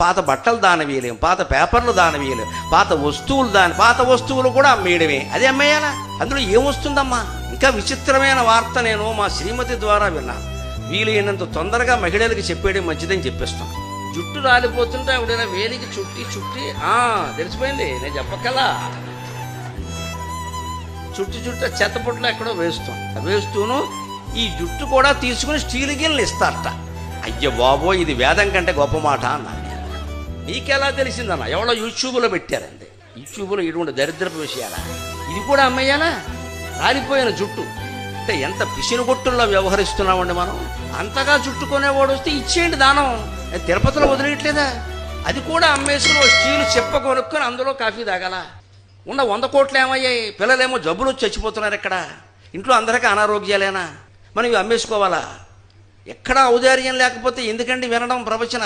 పాత బట్టలు దానవీయలేం, పాత పేపర్లు దానవీయలేం, పాత వస్తువులు కూడా అమ్మేయడమే. అదే అమ్మేయాలా? అందులో ఏమొస్తుందమ్మా? ఇంకా విచిత్రమైన వార్త నేను మా శ్రీమతి ద్వారా విన్నాను. వీలైనంత తొందరగా మహిళలకు చెప్పేయడం మంచిదని చెప్పేస్తాను. జుట్టు రాలిపోతుంటే ఆవిడైనా వేలికి చుట్టి తెలిసిపోయింది, నేను చెప్పకలా. చుట్టి చెత్తపుట్లో ఎక్కడో వేస్తూను ఈ జుట్టు కూడా తీసుకుని స్టీల్ గిన్నెలు ఇస్తారట. అయ్య బాబో, ఇది వేదం కంటే గొప్ప మాట అన్నాను. నీకెలా తెలిసిందన్న? ఎవరో యూట్యూబ్లో పెట్టారండి. యూట్యూబ్లో ఇటువంటి దరిద్రపు విషయాలా? ఇది కూడా అమ్మేయాలా? రాలిపోయిన జుట్టు అంటే ఎంత పిసినుగొట్టుల్లో వ్యవహరిస్తున్నామండి మనం. అంతగా చుట్టుకునేవాడు వస్తే ఇచ్చేయండి దానం. తిరుపతిలో వదిలేయట్లేదా? అది కూడా అమ్మేసుకుని ఓ స్టీల్ చెప్ప కొనుక్కొని అందులో కాఫీ తాగాల. ఉన్న 100 కోట్లు ఏమయ్యాయి? పిల్లలేమో జబ్బులు చచ్చిపోతున్నారు. ఇక్కడ ఇంట్లో అందరికీ అనారోగ్యాలేనా? మనం ఇవి అమ్మేసుకోవాలా? ఎక్కడా ఔదార్యం లేకపోతే ఎందుకండి వినడం ప్రవచన?